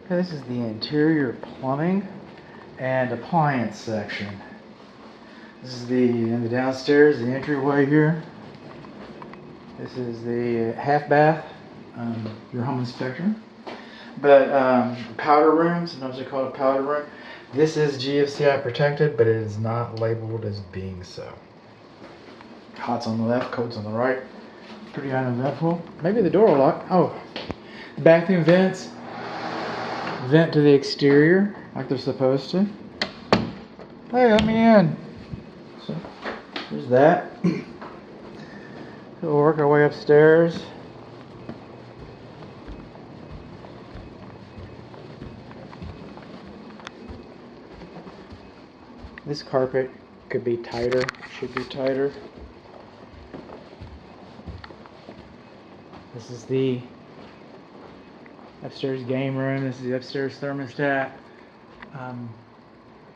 Okay, this is the interior plumbing and appliance section. This is in the downstairs, the entryway here. This is the half bath, your home inspector. But powder rooms, sometimes they call it a powder room. This is GFCI protected, but it is not labeled as being so. Hot's on the left, cold's on the right. Pretty uneventful. Maybe the door will lock. Oh, bathroom vents. Vent to the exterior, like they're supposed to. Hey, let me in. So, there's that. We'll work our way upstairs. This carpet could be tighter, should be tighter. This is the upstairs game room. This is the upstairs thermostat.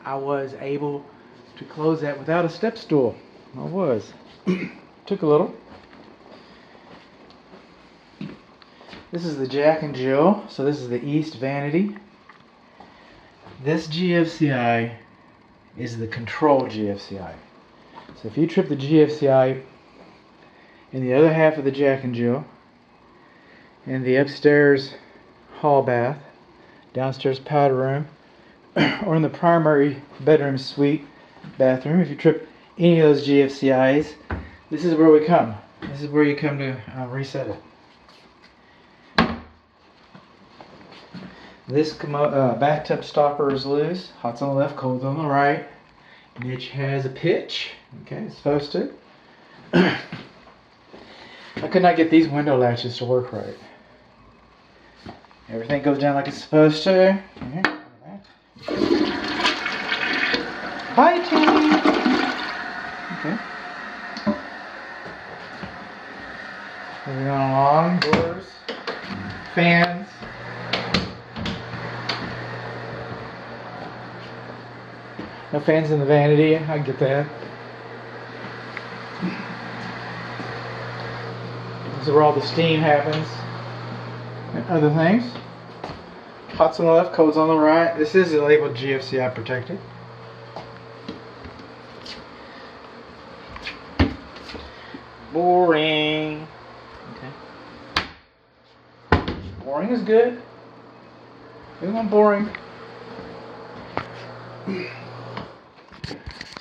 I was able to close that without a step stool. I was. Took a little. This is the Jack and Jill. So this is the east vanity. This GFCI is the control GFCI. So if you trip the GFCI in the other half of the Jack and Jill, in the upstairs hall bath, downstairs powder room, or in the primary bedroom suite bathroom, if you trip any of those GFCIs, this is where we come. This is where you come to reset it. This bathtub stopper is loose. Hot's on the left, cold's on the right. Niche has a pitch. Okay, it's supposed to. I could not get these window latches to work right. Everything goes down like it's supposed to. Bye, Timmy. Okay. Moving on along. Doors. Fans. No fans in the vanity. I get that. This is where all the steam happens. And other things. Hot's on the left, cold's on the right. This is labeled GFCI protected. Boring. Okay. Boring is good. We want boring.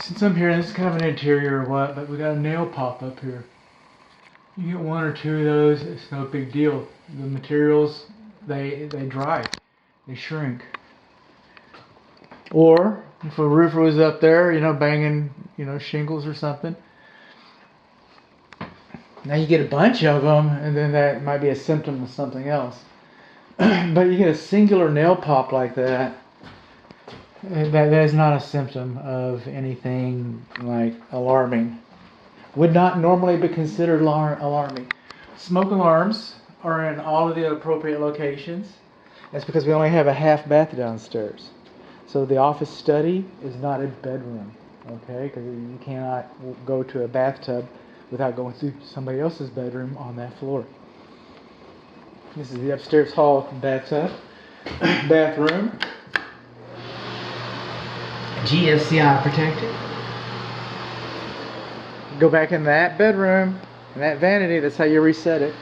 Since I'm here, this is kind of an interior or what, but we got a nail pop up here. You get one or two of those, it's no big deal. The materials, they dry, they shrink. Or if a roofer was up there, banging, shingles or something. Now you get a bunch of them, and then that might be a symptom of something else. But you get a singular nail pop like that. That is not a symptom of anything like alarming. Would not normally be considered alarming. Smoke alarms are in all of the appropriate locations. That's because we only have a half bath downstairs. So the office study is not a bedroom, okay? Because you cannot go to a bathtub without going through somebody else's bedroom on that floor. This is the upstairs hall bathtub, bathroom. GFCI protected. Go back in that bedroom, in that vanity, that's how you reset it.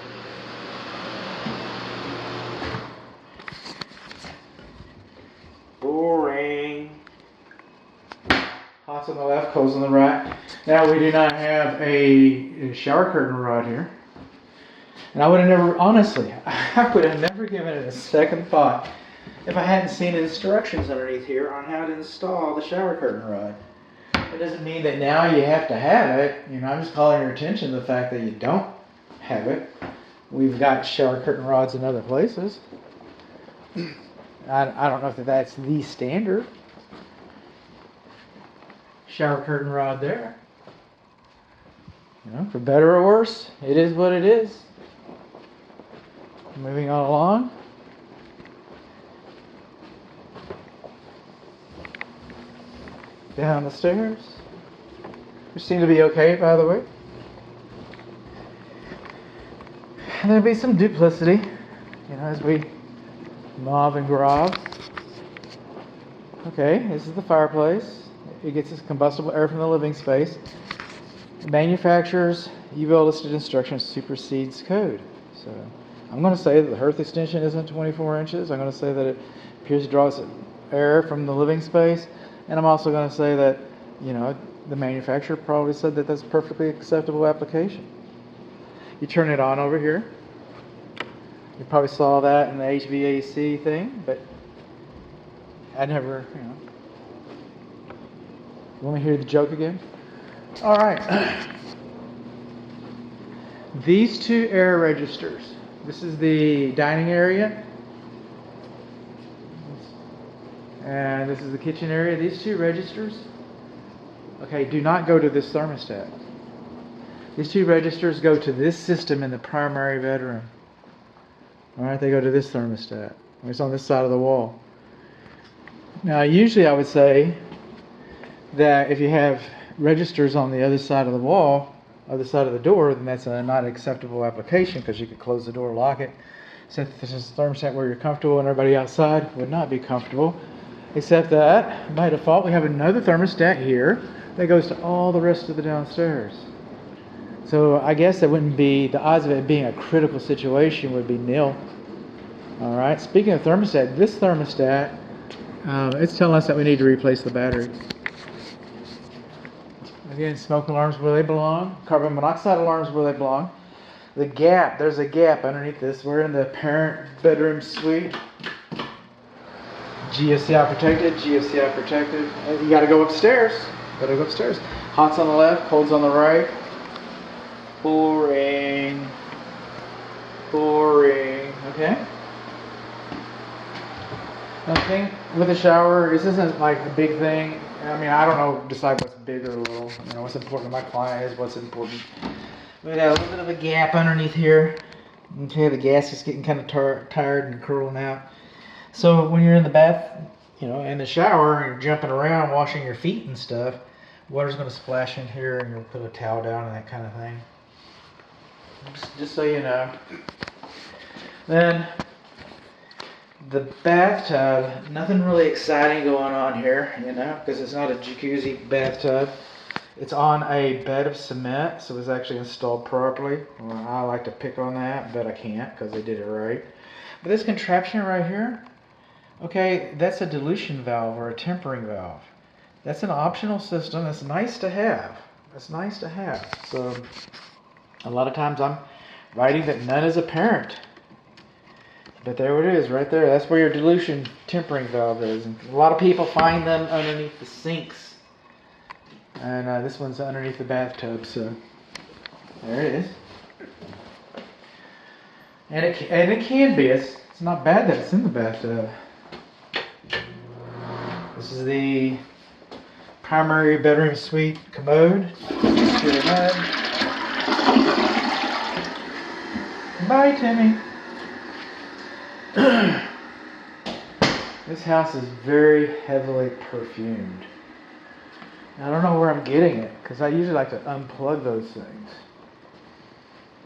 Boring. Hot's on the left, cold's on the right. Now we do not have a shower curtain rod here. And I would have never, honestly, I would have never given it a second thought if I hadn't seen instructions underneath here on how to install the shower curtain rod. It doesn't mean that now you have to have it. I'm just calling your attention to the fact that you don't have it. We've got shower curtain rods in other places. I don't know if that's the standard. Shower curtain rod there. For better or worse, it is what it is. Moving on along. Down the stairs. Which seem to be okay, by the way. And there'll be some duplicity, as we Mauve and Grave. Okay, this is the fireplace. It gets its combustible air from the living space. The manufacturer's UL listed instructions supersedes code. So I'm going to say that the hearth extension isn't 24 inches. I'm going to say that it appears to draw its air from the living space. And I'm also going to say that, you know, the manufacturer probably said that that's a perfectly acceptable application. You turn it on over here. You probably saw that in the HVAC thing, but I never, you know. You want me to hear the joke again? All right. These two air registers. This is the dining area. And this is the kitchen area. These two registers, okay, do not go to this thermostat. These two registers go to this system in the primary bedroom. All right, they go to this thermostat. It's on this side of the wall. Now, usually I would say that if you have registers on the other side of the wall, other side of the door, then that's a not acceptable application because you could close the door, lock it, set this is a thermostat where you're comfortable and everybody outside would not be comfortable. Except that, by default, we have another thermostat here that goes to all the rest of the downstairs. So I guess that wouldn't be, the odds of it being a critical situation would be nil. All right, speaking of thermostat, this thermostat, it's telling us that we need to replace the battery. Again, smoke alarms where they belong, carbon monoxide alarms where they belong. The gap, there's a gap underneath this. We're in the parent bedroom suite. GFCI protected, GFCI protected. You gotta go upstairs. Gotta go upstairs. Hot's on the left, cold's on the right. Boring. Boring. Okay? Now the thing with the shower, this isn't like a big thing. I mean, I don't know, decide what's big or little. You know, what's important to my client is what's important. We got a little bit of a gap underneath here. Okay, the gas is getting kind of tired and curling out. So when you're in the bath, you know, in the shower, and you're jumping around, washing your feet and stuff, water's going to splash in here, and you'll put a towel down and that kind of thing. Just so you know. Then the bathtub, nothing really exciting going on here, you know, because it's not a jacuzzi bathtub. It's on a bed of cement, so it's actually installed properly. Well, I like to pick on that, but I can't because they did it right. But this contraption right here, okay, that's a dilution valve or a tempering valve. That's an optional system. That's nice to have. That's nice to have. So a lot of times I'm writing that none is apparent. But there it is, right there. That's where your dilution tempering valve is. And a lot of people find them underneath the sinks. And this one's underneath the bathtub, so there it is. And it can be. It's not bad that it's in the bathtub. This is the primary bedroom suite commode. Bye, Timmy. This house is very heavily perfumed. I don't know where I'm getting it because I usually like to unplug those things.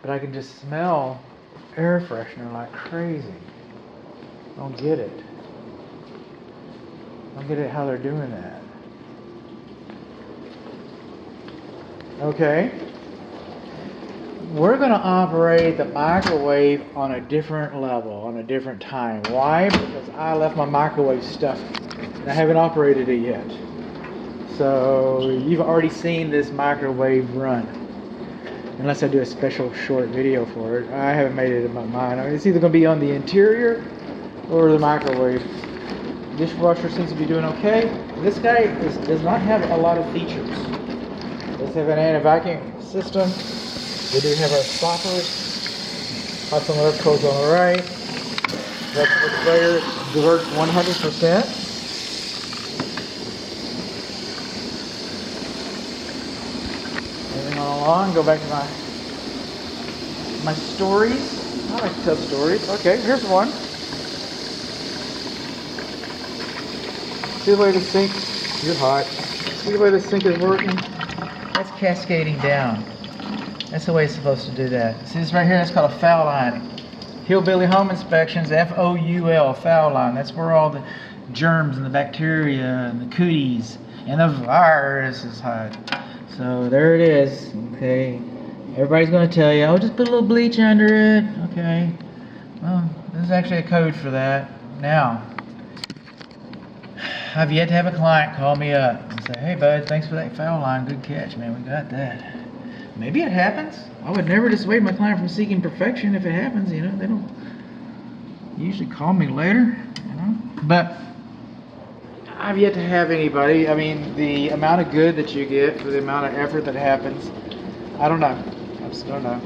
But I can just smell air freshener like crazy. I don't get it. I don't get it how they're doing that. Okay. We're going to operate the microwave on a different level, on a different time. Why? Because I left my microwave stuck and I haven't operated it yet. So you've already seen this microwave run. Unless I do a special short video for it. I haven't made it in my mind. I mean, it's either going to be on the interior or the microwave. Dishwasher seems to be doing okay. This guy does not have a lot of features. It does have an anti-vacuum system. We do have our stoppers. Hot on the left, cold on the right. That's the player diverts 100%. Moving on along, go back to my stories. I like to tell stories. Okay, here's one. See the way the sink, you're hot. See the way the sink is working? That's cascading down. That's the way it's supposed to do that. See this right here? That's called a foul lining. hillbilly home inspections, FOUL, foul line. That's where all the germs and the bacteria and the cooties and the viruses hide. So there it is. Okay, everybody's going to tell you, oh, just put a little bleach under it. Okay, well, there's actually a code for that. Now, I've yet to have a client call me up and say, hey bud, thanks for that foul line, good catch, man, we got that. Maybe it happens. I would never dissuade my client from seeking perfection if it happens, you know. They don't usually call me later, you know. But I've yet to have anybody, I mean, the amount of good that you get for the amount of effort that happens, I don't know. I just don't know.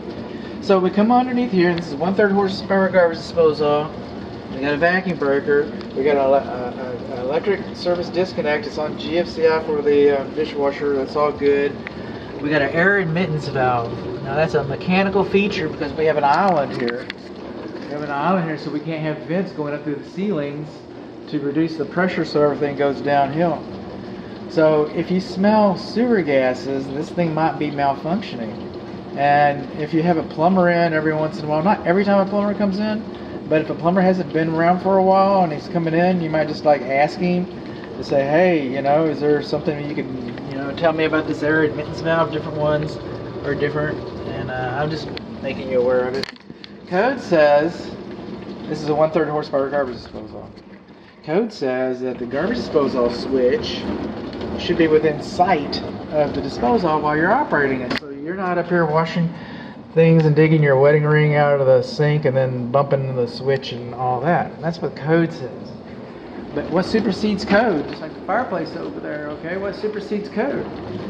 So we come underneath here, and this is 1/3 horsepower garbage disposal. We got a vacuum breaker. We got an electric service disconnect. It's on GFCI for the dishwasher. That's all good. We got an air admittance valve. Now that's a mechanical feature because we have an island here. We have an island here, so we can't have vents going up through the ceilings to reduce the pressure so everything goes downhill. So if you smell sewer gases, this thing might be malfunctioning. And if you have a plumber in every once in a while, not every time a plumber comes in, but if a plumber hasn't been around for a while and he's coming in, you might just like ask him to say, hey, you know, is there something you can, you know, tell me about this air admittance valve? Different ones are different, and I'm just making you aware of it. Code says, this is a 1/3 horsepower garbage disposal. Code says that the garbage disposal switch should be within sight of the disposal while you're operating it. So you're not up here washing things and digging your wedding ring out of the sink and then bumping the switch and all that. That's what code says. But what supersedes code? Just like the fireplace over there, okay? What supersedes code?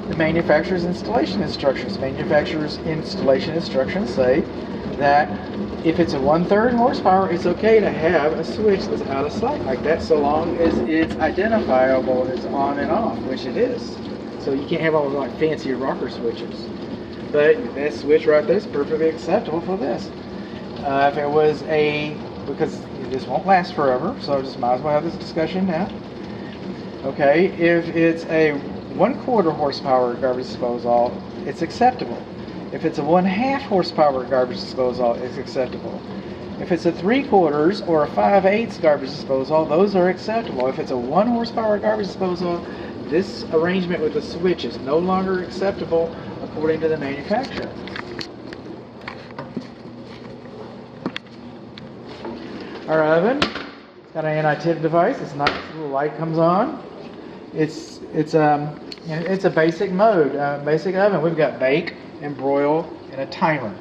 The manufacturer's installation instructions. Manufacturer's installation instructions say that if it's a 1/3 horsepower, it's okay to have a switch that's out of sight like that, so long as it's identifiable as on and off, which it is. So you can't have all those like fancy rocker switches. But that switch right there is perfectly acceptable for this. If it was because this won't last forever, so just might as well have this discussion now. Okay, if it's a 1/4 horsepower garbage disposal, it's acceptable. If it's a 1/2 horsepower garbage disposal, it's acceptable. If it's a 3/4 or a 5/8 garbage disposal, those are acceptable. If it's a 1 horsepower garbage disposal, this arrangement with the switch is no longer acceptable according to the manufacturer. Our oven, it's got an anti-tip device. It's nice. Little light comes on. It's a basic mode, basic oven. We've got bake and broil and a timer.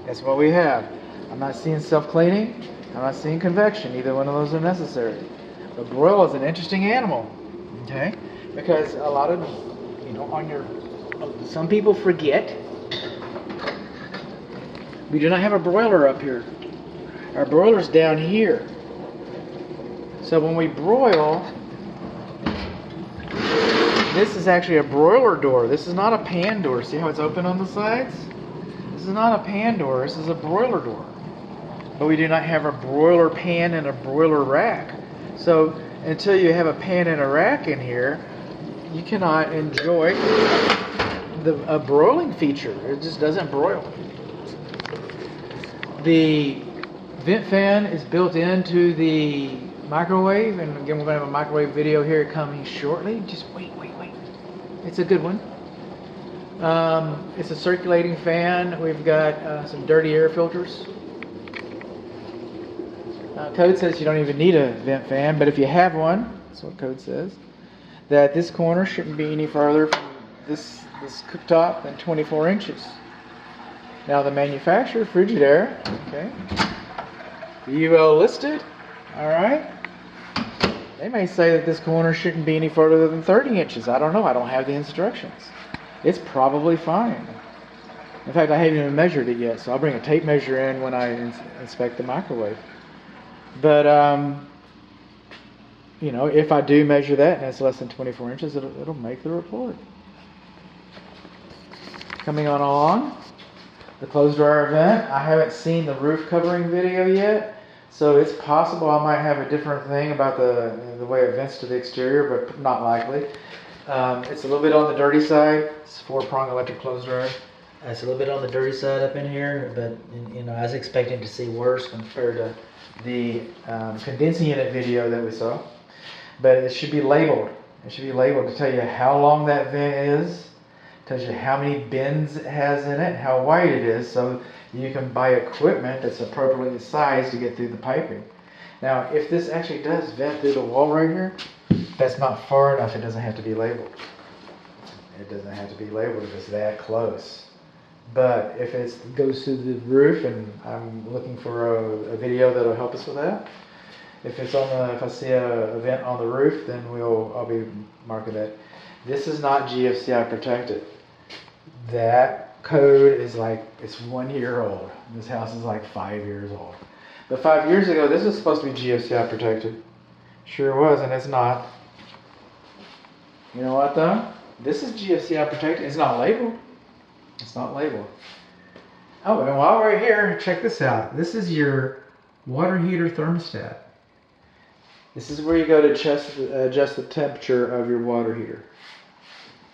That's what we have. I'm not seeing self-cleaning. I'm not seeing convection. Either one of those are necessary. But broil is an interesting animal, okay? Because a lot of, you know, some people forget we do not have a broiler up here. Our broiler's down here. So when we broil, this is actually a broiler door. This is not a pan door. See how it's open on the sides? This is not a pan door. This is a broiler door. But we do not have a broiler pan and a broiler rack. So until you have a pan and a rack in here, you cannot enjoy a broiling feature. It just doesn't broil. The vent fan is built into the microwave, and again, we're going to have a microwave video here coming shortly. Just wait. It's a good one. It's a circulating fan. We've got some dirty air filters. Code says you don't even need a vent fan, but if you have one, that's what code says, that this corner shouldn't be any farther from this cooktop than 24 inches. Now the manufacturer, Frigidaire, okay, UL listed, all right. They may say that this corner shouldn't be any further than 30 inches. I don't know. I don't have the instructions. It's probably fine. In fact, I haven't even measured it yet, so I'll bring a tape measure in when I inspect the microwave. But, you know, if I do measure that and it's less than 24 inches, it'll make the report. Coming on along, the closed dryer vent. I haven't seen the roof covering video yet. So it's possible I might have a different thing about the way it vents to the exterior, but not likely. It's a little bit on the dirty side. It's a 4-prong electric clothes dryer. It's a little bit on the dirty side up in here, but you know, I was expecting to see worse compared to the condensing unit video that we saw. But it should be labeled. It should be labeled to tell you how long that vent is, tells you how many bins it has in it, how wide it is, so you can buy equipment that's appropriately sized to get through the piping. Now, if this actually does vent through the wall right here, that's not far enough. It doesn't have to be labeled. It doesn't have to be labeled if it's that close. But if it goes through the roof, and I'm looking for a video that'll help us with that. If it's on the, if I see a vent on the roof, then I'll be marking that. This is not GFCI protected. That code is like, it's 1 year old. This house is like 5 years old. But 5 years ago, this was supposed to be GFCI protected. Sure was, and it's not. You know what though? This is GFCI protected. It's not labeled. It's not labeled. Oh, and while we're here, check this out. This is your water heater thermostat. This is where you go to adjust the temperature of your water heater.